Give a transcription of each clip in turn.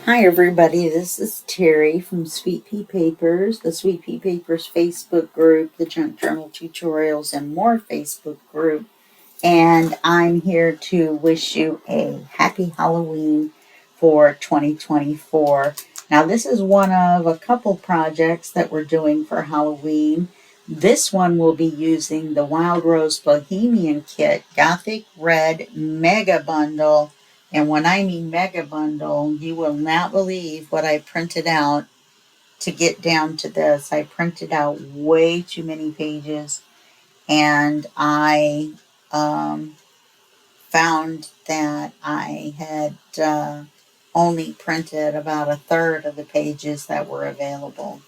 Hi everybody, this is Terry from Sweet Pea Papers, the Sweet Pea Papers Facebook group, the Junk Journal Tutorials and More Facebook group, and I'm here to wish you a happy Halloween for 2024. Now this is one of a couple projects that we're doing for Halloween. This one will be using the Wild Rose Bohemian Kit Gothic Red Mega Bundle. And when I mean mega bundle, you will not believe what I printed out to get down to this. I printed out way too many pages, and I found that I had only printed about a third of the pages that were available.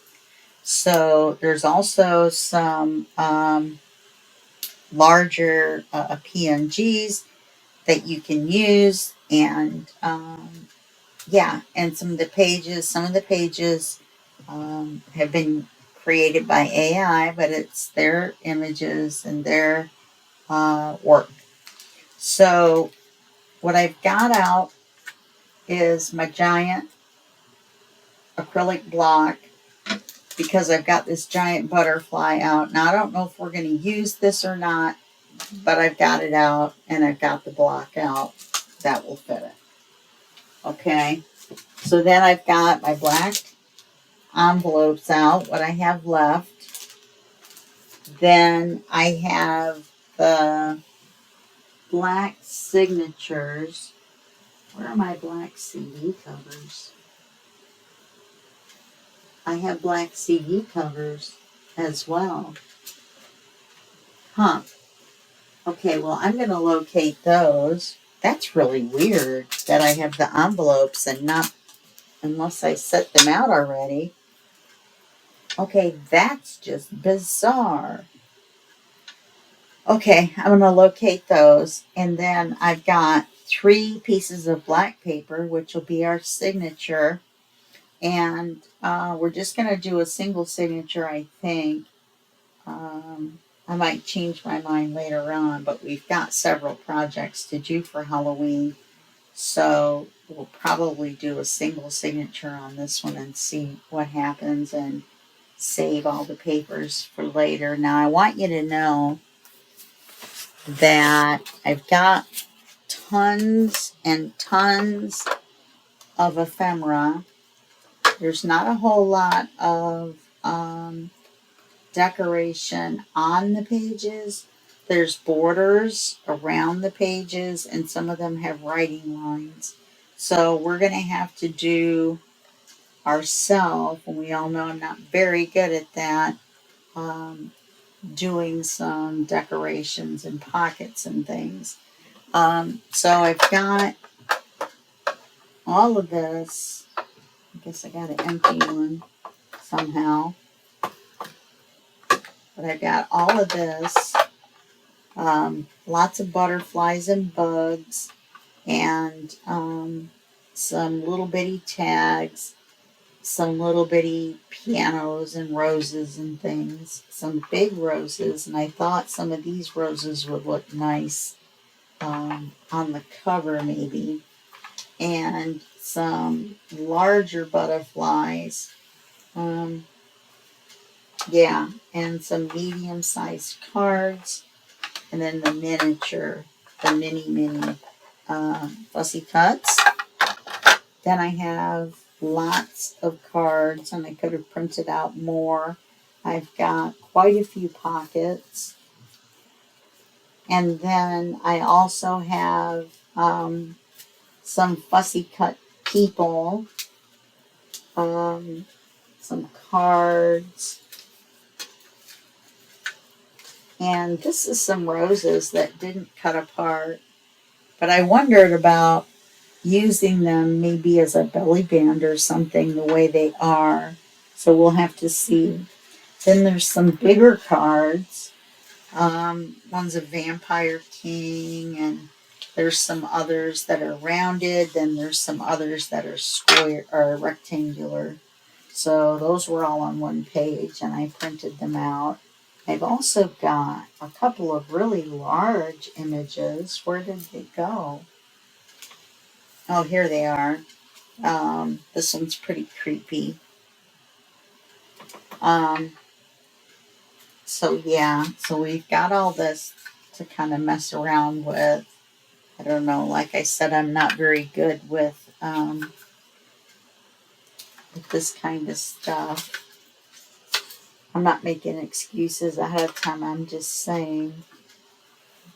So there's also some larger PNGs that you can use, and yeah, and some of the pages have been created by AI, but it's their images and their work. So what I've got out is my giant acrylic block because I've got this giant butterfly out. Now I don't know if we're going to use this or not, but I've got it out and I've got the block out that will fit it. Okay, so then I've got my black envelopes out, what I have left. Then I have the black signatures. Where are my black CD covers? I have black CD covers as well. Huh. Okay, well, I'm going to locate those. That's really weird that I have the envelopes and not, unless I set them out already. Okay, that's just bizarre. Okay, I'm going to locate those. And then I've got 3 pieces of black paper, which will be our signature. And we're just going to do a single signature, I think. I might change my mind later on, but we've got several projects to do for Halloween. So we'll probably do a single signature on this one and see what happens and save all the papers for later. Now, I want you to know that I've got tons and tons of ephemera. There's not a whole lot of decoration on the pages. There's borders around the pages, and some of them have writing lines. So we're going to have to do ourselves, and we all know I'm not very good at that, doing some decorations and pockets and things. So I've got all of this. I guess I got an empty one somehow. But I've got all of this. Lots of butterflies and bugs. And some little bitty tags. Some little bitty pianos and roses and things. Some big roses. And I thought some of these roses would look nice on the cover maybe. And some larger butterflies. Yeah, and some medium-sized cards, and then the miniature, the mini fussy cuts. Then I have lots of cards, and I could have printed out more. I've got quite a few pockets. And then I also have some fussy cut people, some cards, and this is some roses that didn't cut apart. But I wondered about using them maybe as a belly band or something the way they are. So we'll have to see. Then there's some bigger cards. One's a Vampire King, and there's some others that are rounded. Then there's some others that are square or rectangular. So those were all on one page, and I printed them out. I've also got a couple of really large images. Where did they go? Oh, here they are. This one's pretty creepy. So yeah, so we've got all this to kind of mess around with. I don't know, like I said, I'm not very good with this kind of stuff. I'm not making excuses ahead of time. I'm just saying,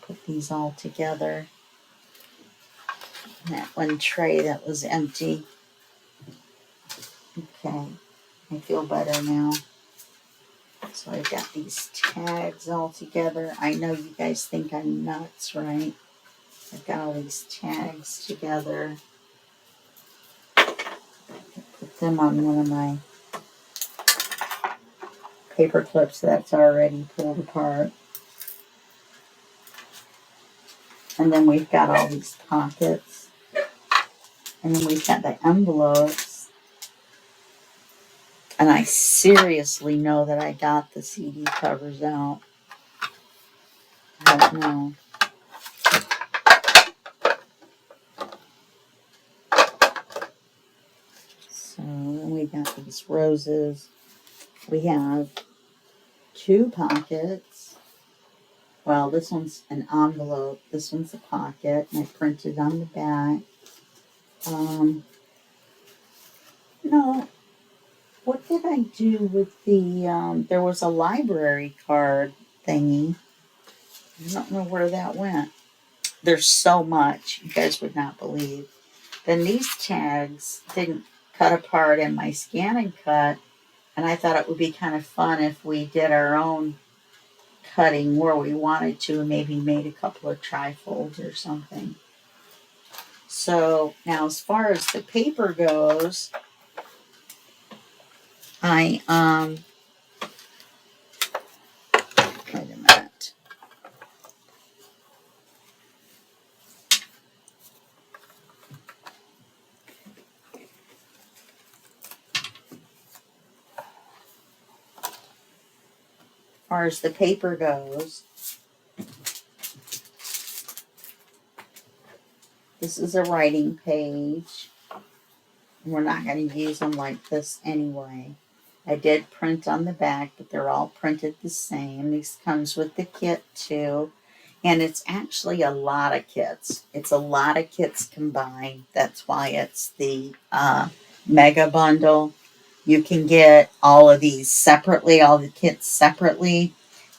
put these all together. And that one tray that was empty. Okay, I feel better now. So I've got these tags all together. I know you guys think I'm nuts, right? I've got all these tags together. Put them on one of my paper clips that's already pulled apart. And then we've got all these pockets. And then we've got the envelopes. And I seriously know that I got the CD covers out. I don't know. So then we got these roses. We have 2 pockets. Well, this one's an envelope. This one's a pocket. And I printed on the back. No, what did I do with the, there was a library card thingy. I don't know where that went. There's so much. You guys would not believe. Then these tags didn't cut apart in my scan and cut. And I thought it would be kind of fun if we did our own cutting where we wanted to and maybe made a couple of trifolds or something. So now as far as the paper goes, wait a minute. As far as the paper goes, this is a writing page. We're not going to use them like this anyway. I did print on the back, but they're all printed the same. This comes with the kit too. And it's actually a lot of kits. It's a lot of kits combined. That's why it's the mega bundle. You can get all of these separately, all the kits separately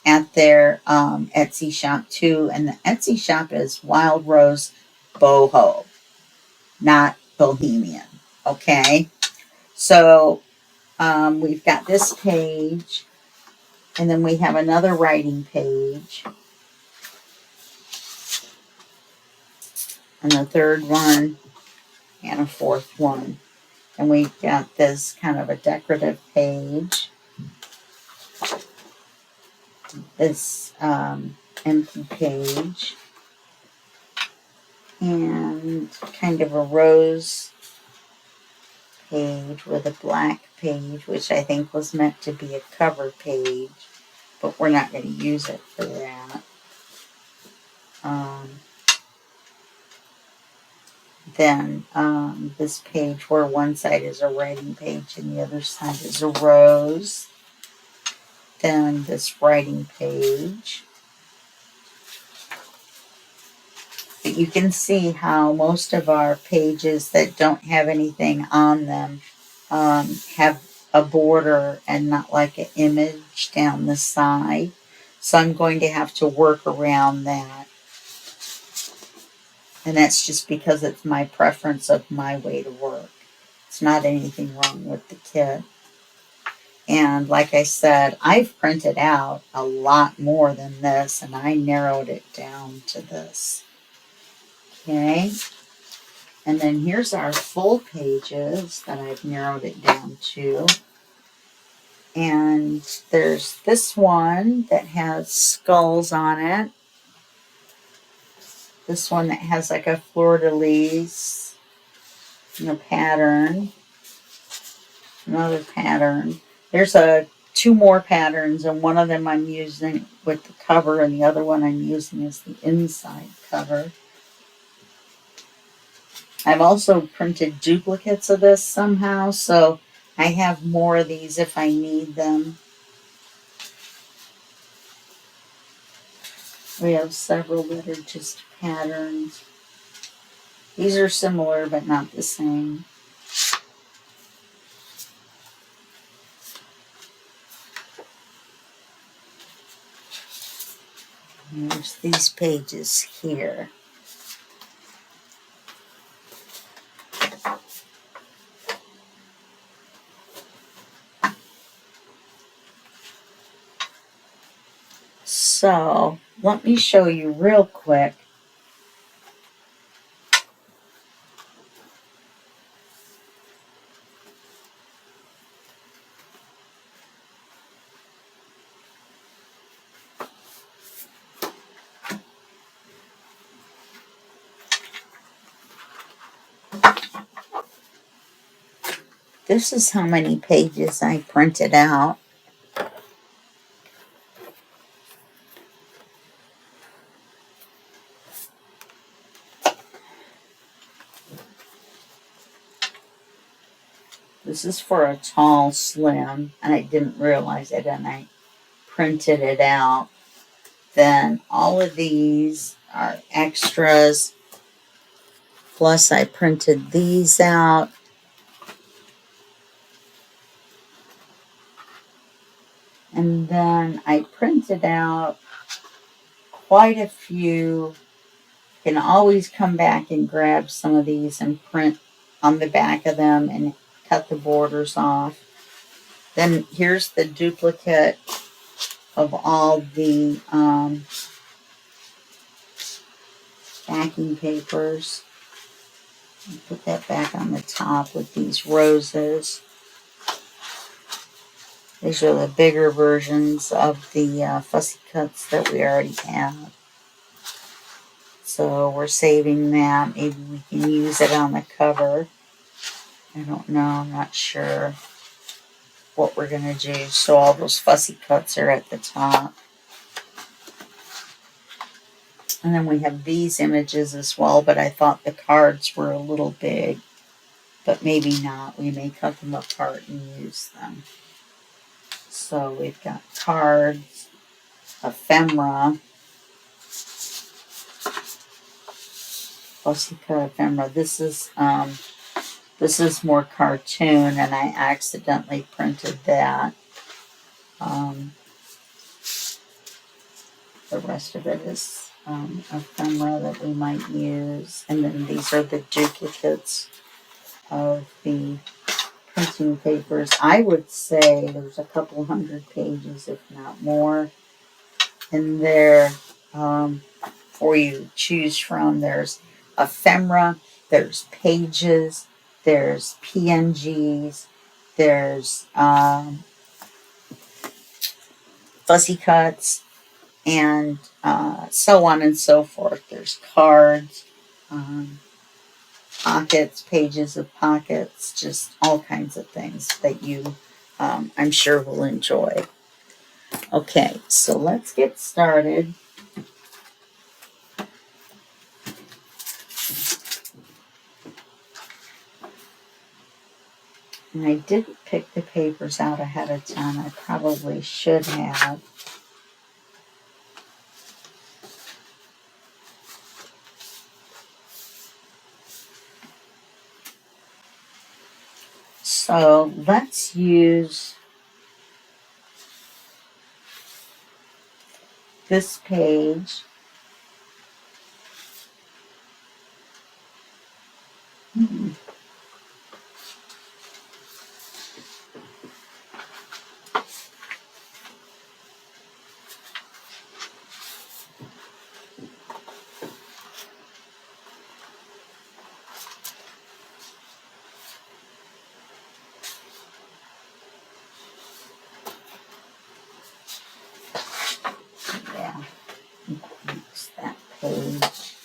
at their Etsy shop too. And the Etsy shop is Wild Rose Boho, not Bohemian. Okay, so we've got this page, and then we have another writing page, and a third one, and a fourth one. And we've got this kind of a decorative page, this empty page, and kind of a rose page with a black page, which I think was meant to be a cover page, but we're not going to use it for that. Then this page where one side is a writing page and the other side is a rose. Then this writing page. But you can see how most of our pages that don't have anything on them have a border and not like an image down the side. So I'm going to have to work around that. And that's just because it's my preference of my way to work. It's not anything wrong with the kit. And like I said, I've printed out a lot more than this, and I narrowed it down to this. Okay. And then here's our full pages that I've narrowed it down to. And there's this one that has skulls on it. This one that has like a fleur-de-lis, pattern. Another pattern. There's 2 more patterns, and one of them I'm using with the cover, and the other one I'm using as the inside cover. I've also printed duplicates of this somehow, so I have more of these if I need them. We have several that are just patterns. These are similar but not the same. There's these pages here. So let me show you real quick. This is how many pages I printed out. This is for a tall slim, and I didn't realize it, and I printed it out. Then all of these are extras. Plus I printed these out. And then I printed out quite a few. You can always come back and grab some of these and print on the back of them and cut the borders off. Then here's the duplicate of all the backing papers. Put that back on the top with these roses. These are the bigger versions of the fussy cuts that we already have. So we're saving that. Maybe we can use it on the cover. I don't know. I'm not sure what we're going to do. So all those fussy cuts are at the top. And then we have these images as well, but I thought the cards were a little big. But maybe not. We may cut them apart and use them. So we've got cards, ephemera, fussy cut ephemera. This is more cartoon, and I accidentally printed that. The rest of it is ephemera that we might use. And then these are the duplicates of the printing papers. I would say there's a couple hundred pages, if not more, in there for you to choose from. There's ephemera, there's pages, there's PNGs, there's fuzzy cuts, and so on and so forth. There's cards, pockets, pages of pockets, just all kinds of things that you, I'm sure, will enjoy. Okay, so let's get started. And I didn't pick the papers out ahead of time. I probably should have. So let's use this page. Yeah, use that page.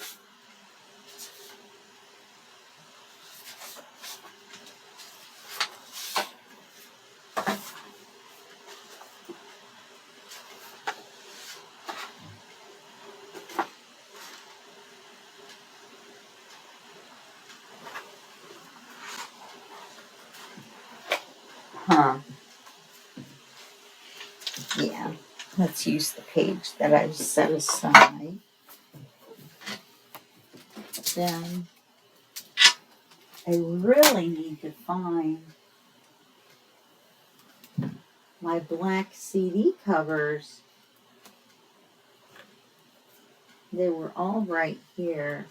Yeah, let's use the page that I've set aside. Then I really need to find my black CD covers. They were all right here.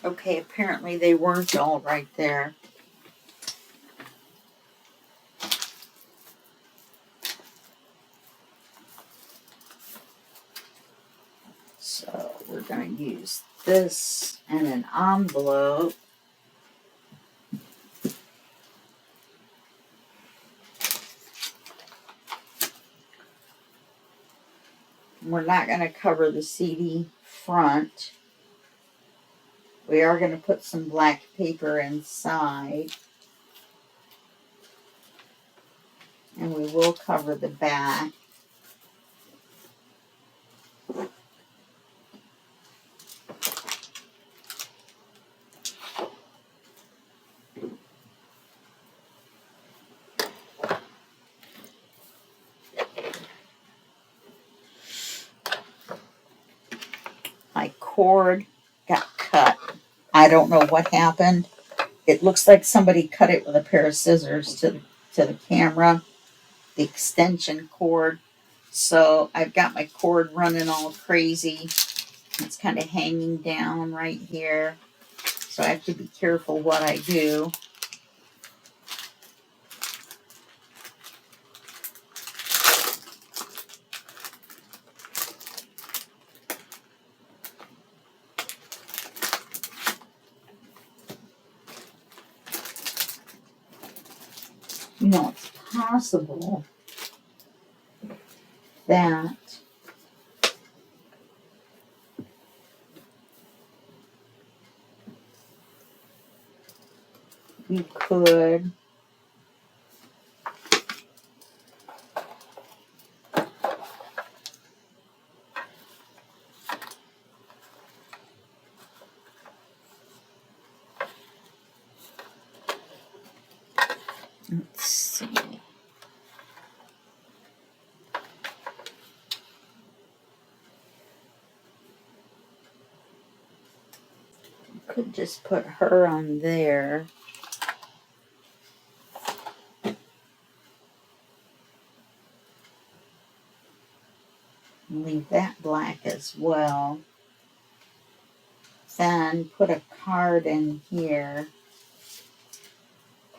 Okay, apparently they weren't all right there. So we're going to use this and an envelope. We're not going to cover the CD front. We are going to put some black paper inside. And we will cover the back. My cord got cut. I don't know what happened. It looks like somebody cut it with a pair of scissors to the camera, the extension cord. So I've got my cord running all crazy. It's kind of hanging down right here. So I have to be careful what I do. You know, it's possible that you could let's see. Could just put her on there. Leave that black as well. Then put a card in here.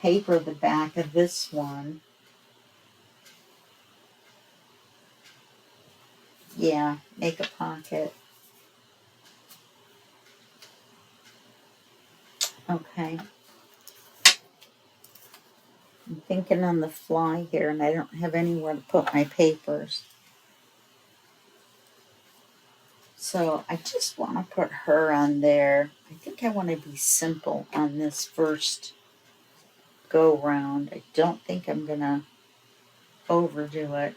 Paper the back of this one. Yeah, make a pocket. Okay. I'm thinking on the fly here, and I don't have anywhere to put my papers. So I just want to put her on there. I think I want to be simple on this first go round. I don't think I'm going to overdo it.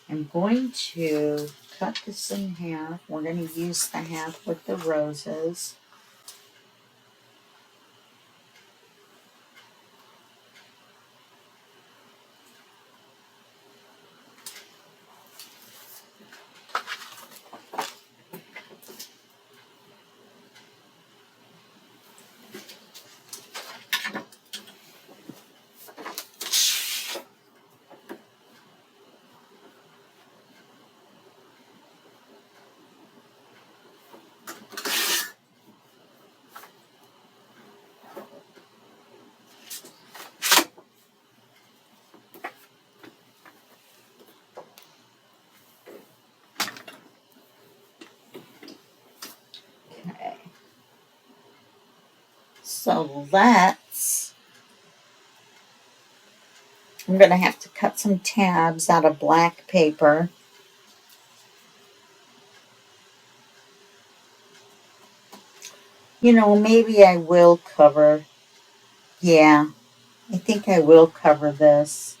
I'm going to cut this in half. We're going to use the half with the roses. Okay. So I'm going to have to cut some tabs out of black paper. You know, maybe I will cover Yeah, I think I will cover this.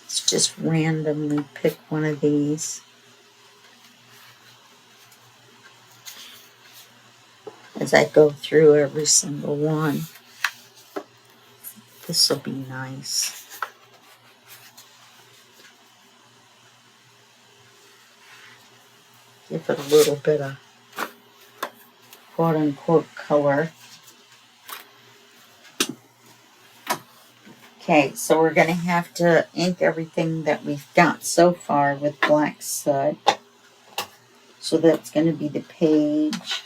Let's just randomly pick one of these as I go through every single one. This will be nice. Give it a little bit of quote-unquote color. Okay, so we're going to have to ink everything that we've got so far with black soot. So that's going to be the page.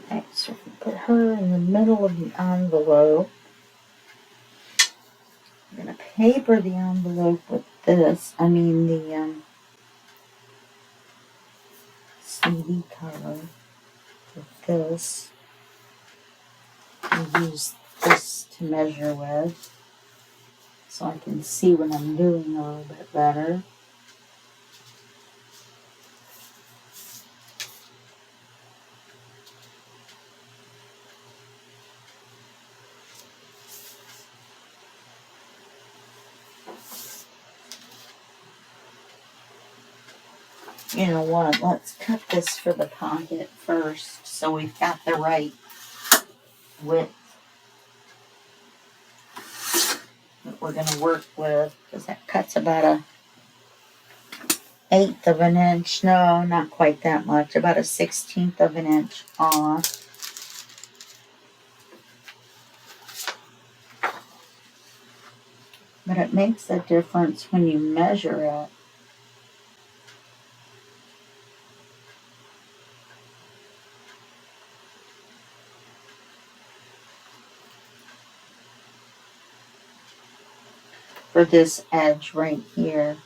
Okay, so we put her in the middle of the envelope. I'm going to paper the envelope with this. I mean the CD cover with this. I use this to measure with so I can see what I'm doing a little bit better. You know what? Let's cut this for the pocket first so we've got the right width that we're going to work with, because that cuts about a 1/8 of an inch. No, not quite that much. About a 1/16 of an inch off. But it makes a difference when you measure it. For this edge right here.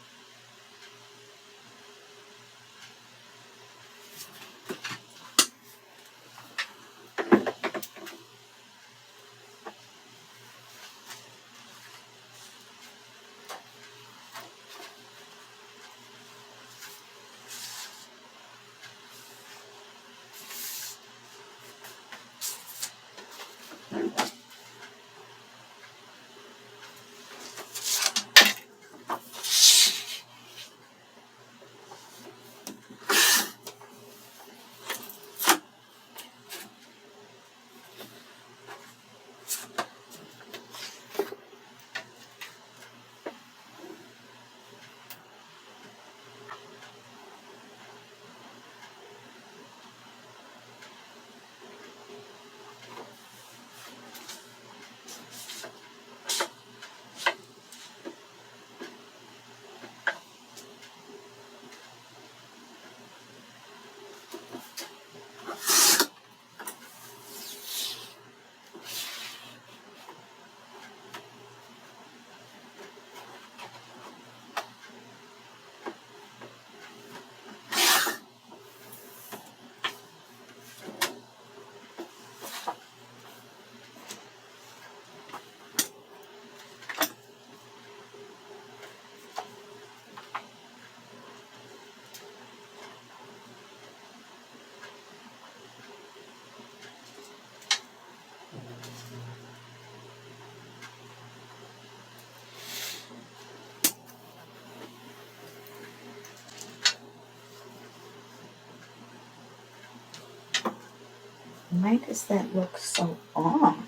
Why does that look so off?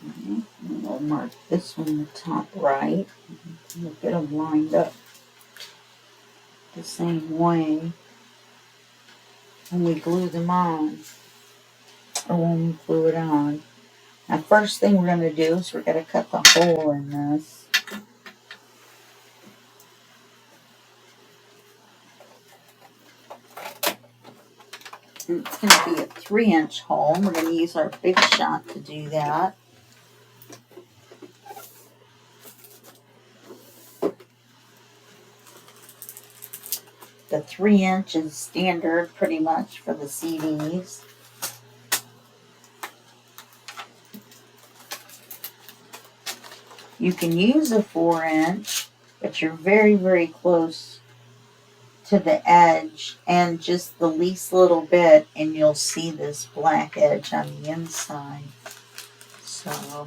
Okay, we'll mark this one the top right. We'll get them lined up the same way when we glue them on, or when we glue it on. Now, first thing we're going to do is we're going to cut the hole in this. And it's going to be a 3-inch hole. We're going to use our Big Shot to do that. The 3-inch is standard pretty much for the CDs. You can use a 4-inch, but you're very, very close to the edge and just the least little bit, and you'll see this black edge on the inside. So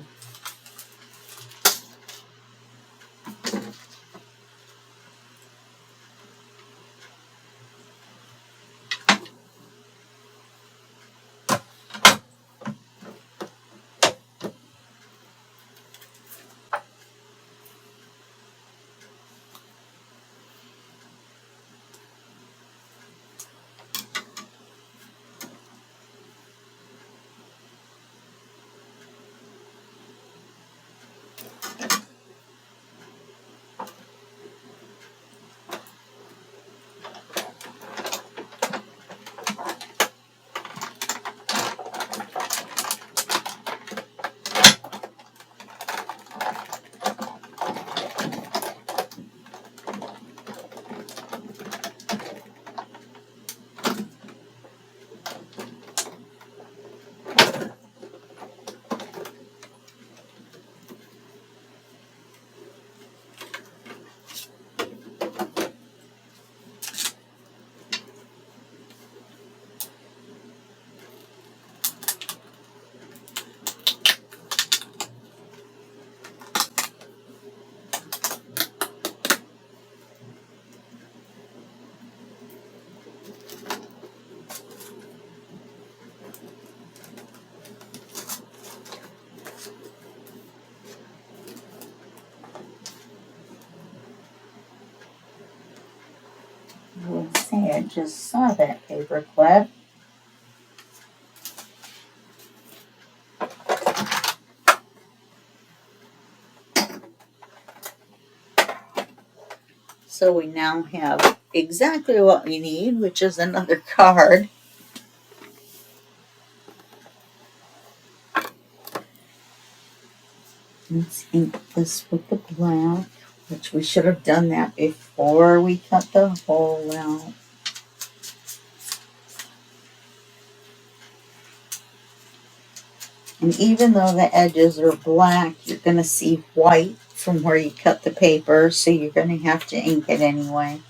I would say I just saw that paper clip. So we now have exactly what we need, which is another card. Let's ink this with the black, which we should have done that before we cut the hole out. And even though the edges are black, you're going to see white from where you cut the paper, so you're going to have to ink it anyway.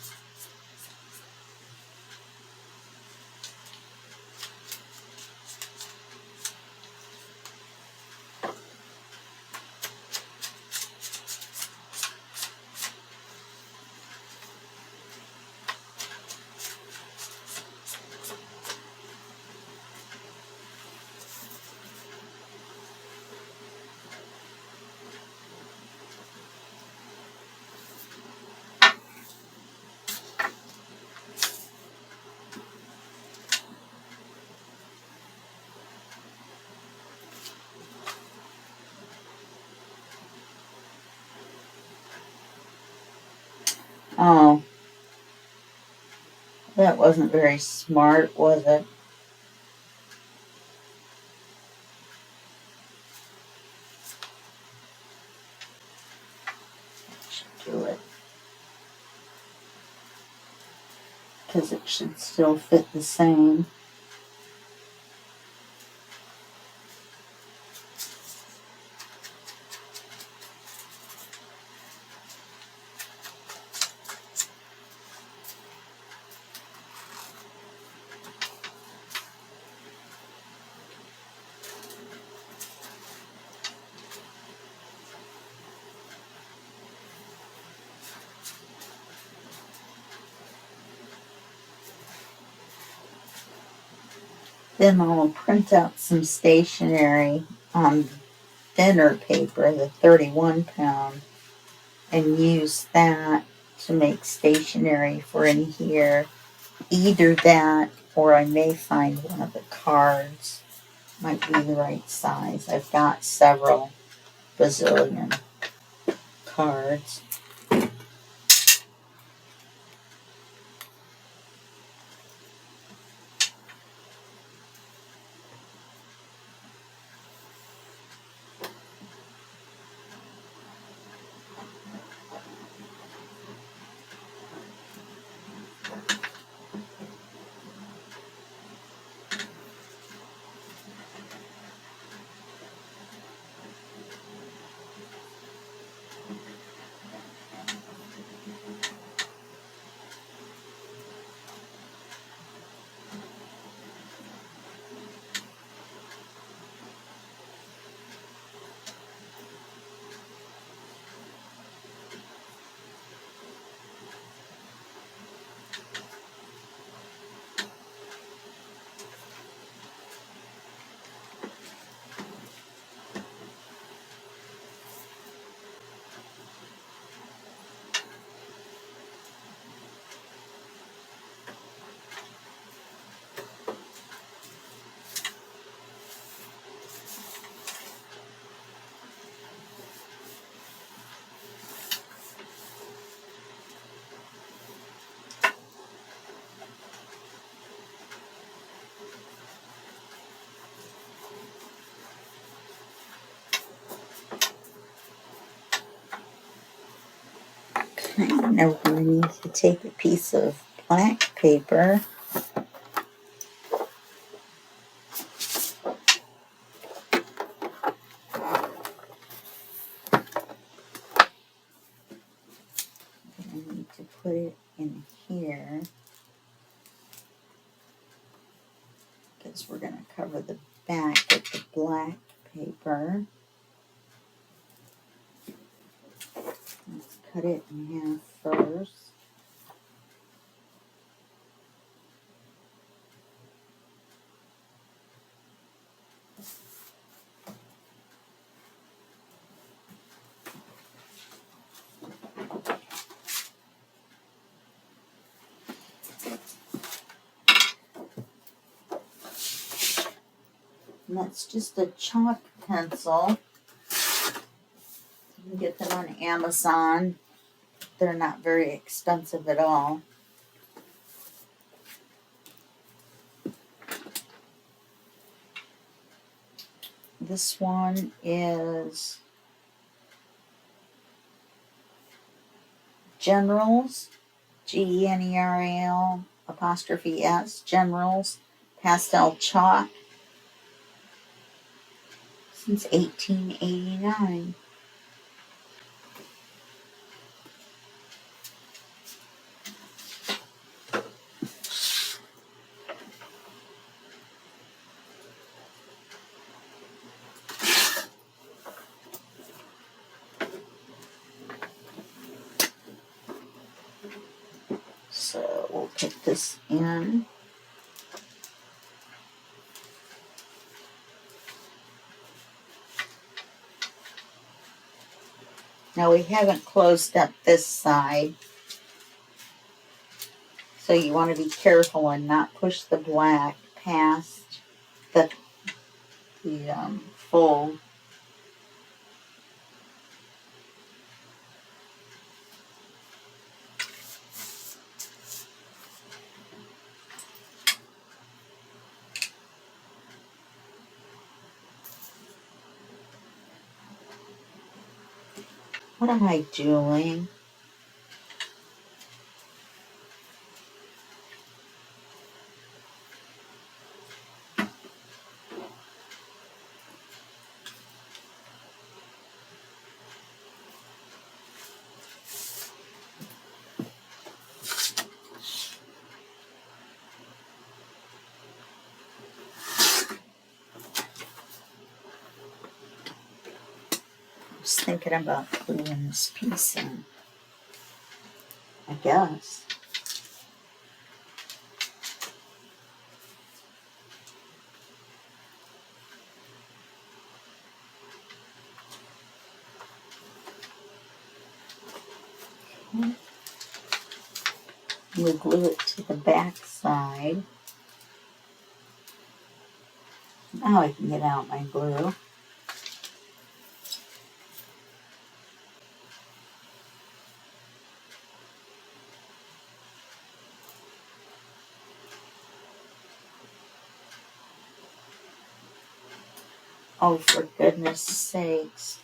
Oh, that wasn't very smart, was it? Should do it. because it should still fit the same. Then I'll print out some stationery on thinner paper, the 31 pound, and use that to make stationery for in here. Either that, or I may find one of the cards might be the right size. I've got several bazillion cards. Now we're going to need to take a piece of black paper and I need to put it in here because we're going to cover the back with the black paper. Let's cut it in half first. And that's just a chalk pencil. You can get them on Amazon. They're not very expensive at all. This one is Generals, General apostrophe S, Generals, pastel chalk since 1889. So we'll put this in. Now we haven't closed up this side, so you want to be careful and not push the black past the fold. What am I doing? was thinking about gluing this piece in, I guess. Okay. We'll glue it to the back side. Now I can get out my glue. Oh, for goodness sakes.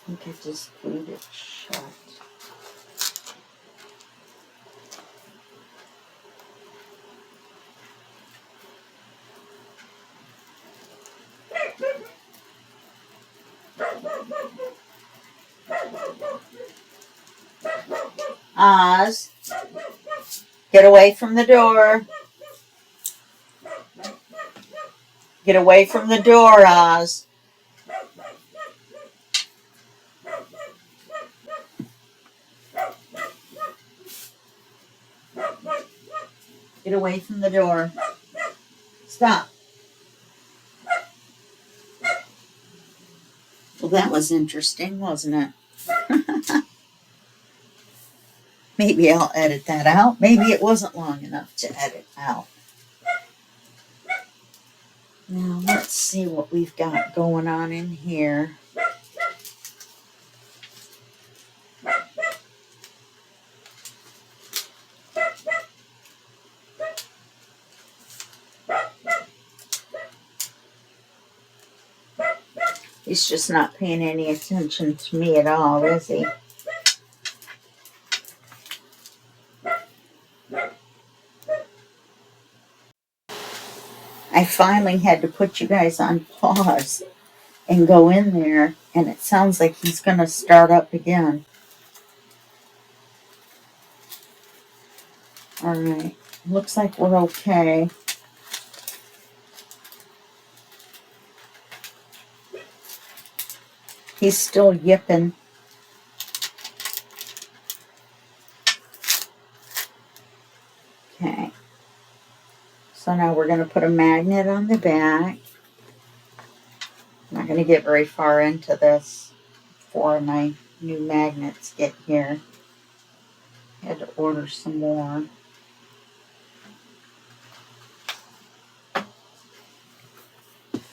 I think I just glued it shut. Oz, get away from the door. Get away from the door, Oz. Get away from the door. Stop. Well, that was interesting, wasn't it? Maybe I'll edit that out. Maybe it wasn't long enough to edit out. Now, let's see what we've got going on in here. He's just not paying any attention to me at all, is he? I finally had to put you guys on pause and go in there, and it sounds like he's going to start up again. All right. Looks like we're okay. He's still yipping. Okay. So now we're going to put a magnet on the back. I'm not going to get very far into this before my new magnets get here. I had to order some more.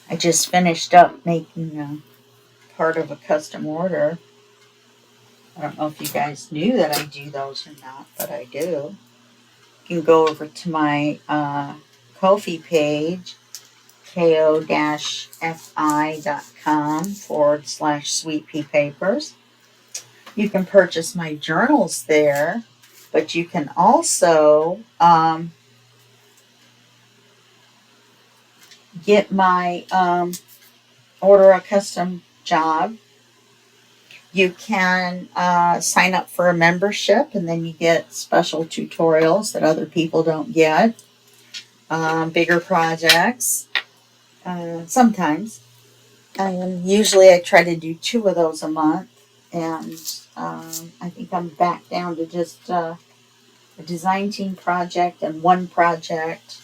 I just finished up making part of a custom order. I don't know if you guys knew that I do those or not, but I do. You can go over to my Ko-fi page, ko-fi.com/Sweet Pea Papers. You can purchase my journals there, but you can also get my order a custom job. You can sign up for a membership, and then you get special tutorials that other people don't get. Bigger projects, sometimes. Usually I try to do 2 of those a month, and I think I'm back down to just a design team project and 1 project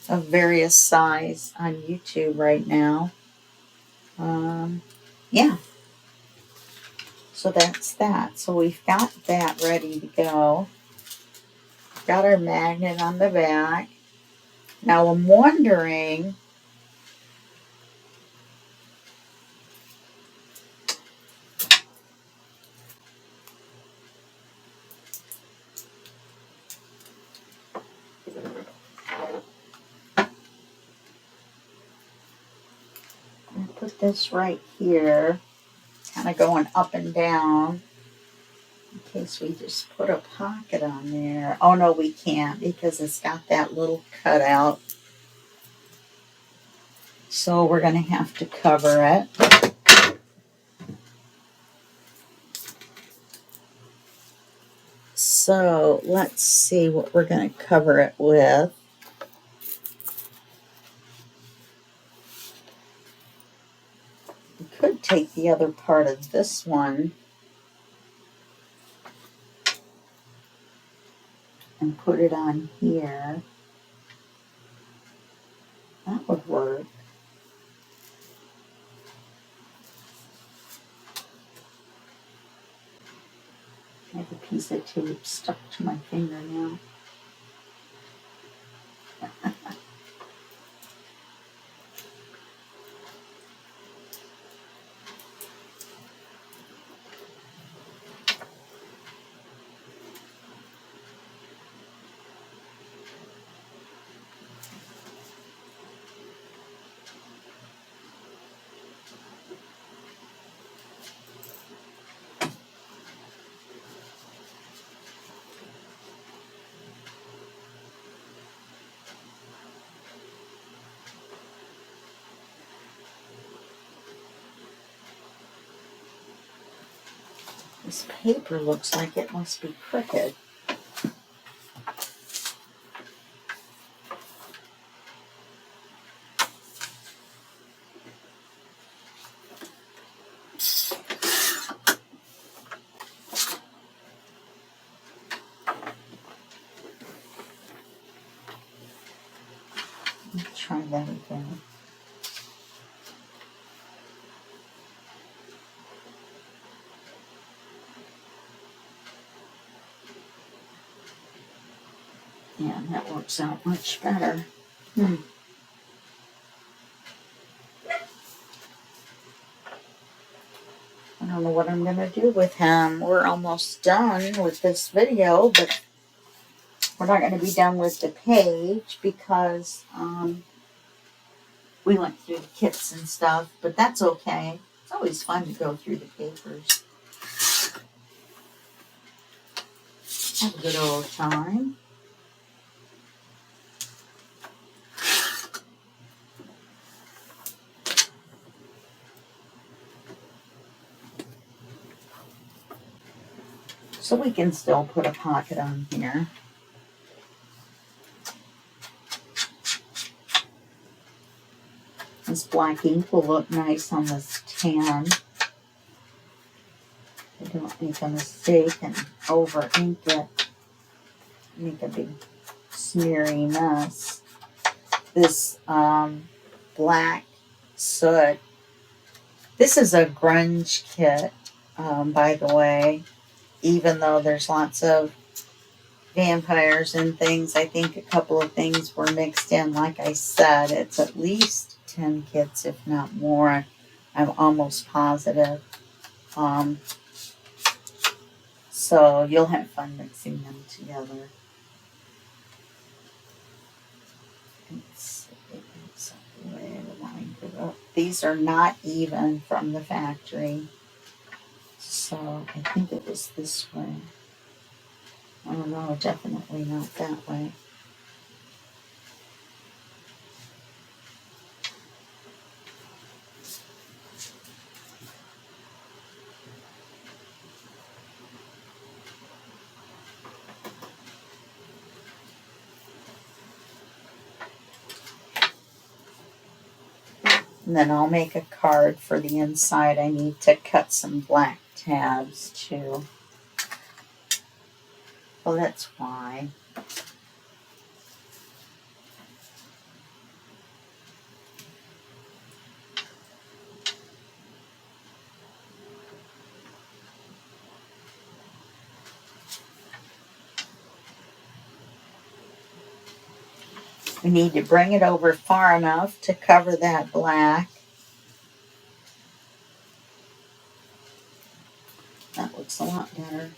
of various size on YouTube right now. Yeah. So that's that. So we've got that ready to go. Got our magnet on the back. Now I'm wondering, I'm going to put this right here, kind of going up and down, in case we just put a pocket on there. Oh no, we can't, because it's got that little cutout. So we're going to have to cover it. So let's see what we're going to cover it with. We could take the other part of this one and put it on here. That would work. I have a piece of tape stuck to my finger now. This paper looks like it must be crooked. Let's try that again. Yeah, that works out much better. I don't know what I'm going to do with him. We're almost done with this video, but we're not going to be done with the page because we went through the kits and stuff, but that's okay. It's always fun to go through the papers. Have a good old time. So we can still put a pocket on here. This black ink will look nice on this tan. I don't make a mistake and over ink it. Make a big smeary mess. This black soot. This is a grunge kit, by the way. Even though there's lots of vampires and things, I think a couple of things were mixed in. Like I said, it's at least 10 kits, if not more. I'm almost positive. So you'll have fun mixing them together. These are not even from the factory. So I think it was this way. Oh no, definitely not that way. And then I'll make a card for the inside. I need to cut some black tabs too. Well, that's why. We need to bring it over far enough to cover that black. That looks a lot better.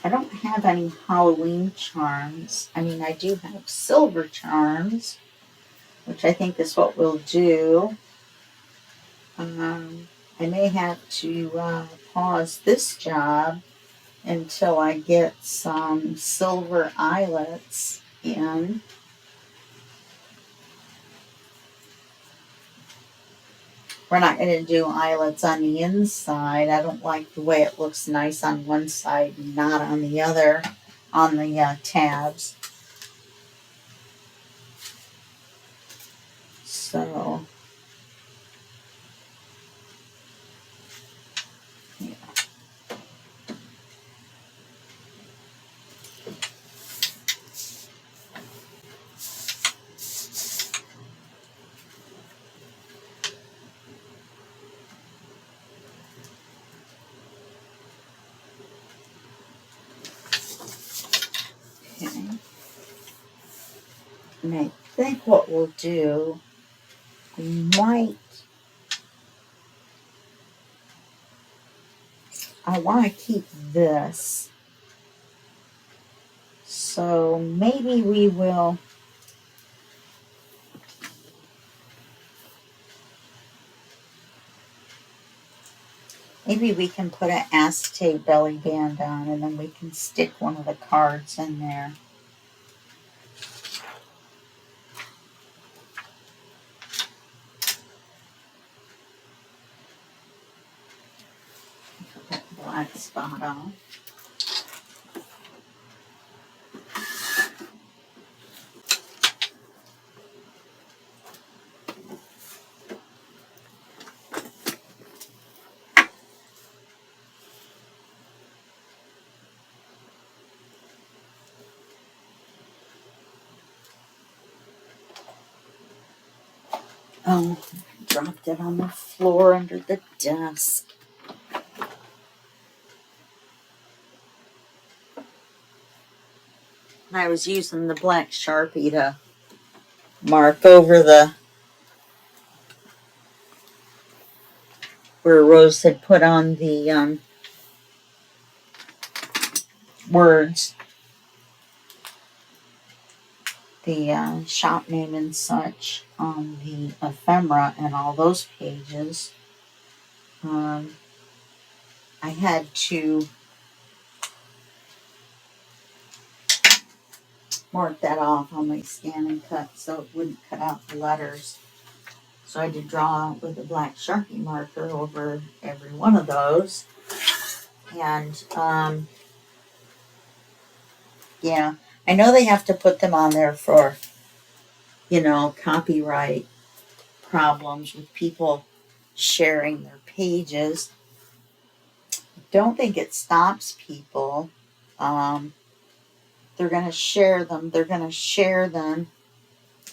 I don't have any Halloween charms. I mean, I do have silver charms, which I think is what we'll do. I may have to pause this job until I get some silver eyelets in. We're not going to do eyelets on the inside. I don't like the way it looks nice on one side and not on the other, on the tabs. So, yeah. Okay. And I think what we'll do, we might, I want to keep this. So maybe we will, maybe we can put an acetate belly band on and then we can stick one of the cards in there. Put that black spot on. Oh, I dropped it on the floor under the desk. I was using the black Sharpie to mark over the where Rose had put on the words, the shop name and such on the ephemera and all those pages. I had to mark that off on my scan and cut so it wouldn't cut out the letters. So I had to draw with a black Sharpie marker over every one of those. And yeah, I know they have to put them on there for, copyright problems with people sharing their pages. Don't think it stops people. They're going to share them. They're going to share them.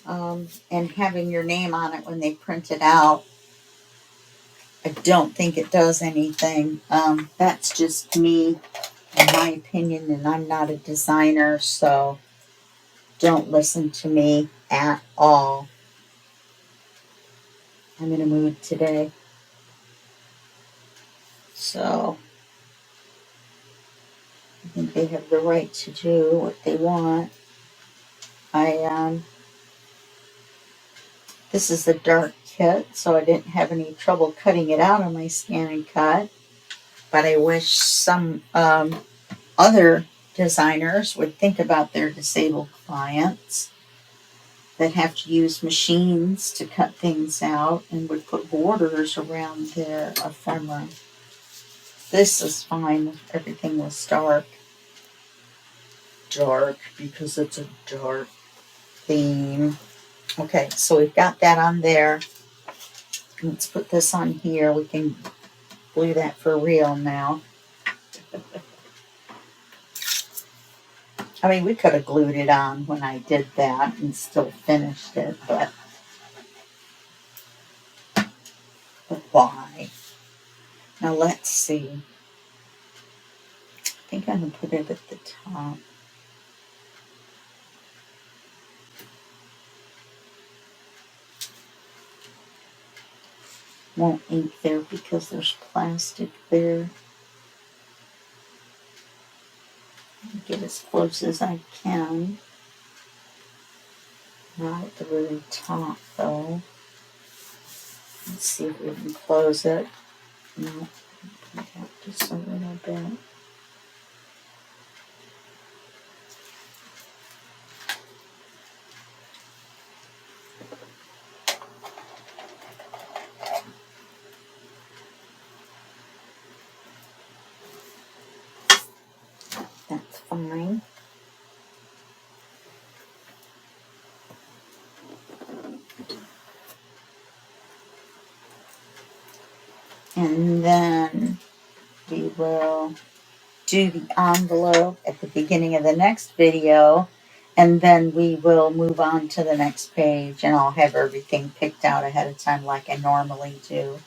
And having your name on it when they print it out, I don't think it does anything. That's just me, in my opinion, and I'm not a designer, so don't listen to me at all. I'm in a mood today. So I think they have the right to do what they want. This is a dark kit, so I didn't have any trouble cutting it out on my scan and cut. But I wish some other designers would think about their disabled clients that have to use machines to cut things out and would put borders around their ephemera. This is fine. Everything was dark. Dark because it's a dark theme. Okay, so we've got that on there. Let's put this on here. We can glue that for real now. I mean, we could have glued it on when I did that and still finished it, but why? Now let's see. I think I'm going to put it at the top. Won't ink there because there's plastic there. Get as close as I can. Not at the very top though. Let's see if we can close it. No, I have just a little bit. That's fine. And then we will do the envelope at the beginning of the next video, and then we will move on to the next page, and I'll have everything picked out ahead of time like I normally do.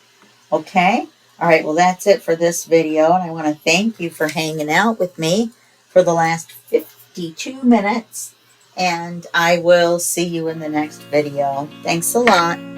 Okay? All right, well, that's it for this video, and I want to thank you for hanging out with me for the last 52 minutes, and I will see you in the next video. Thanks a lot.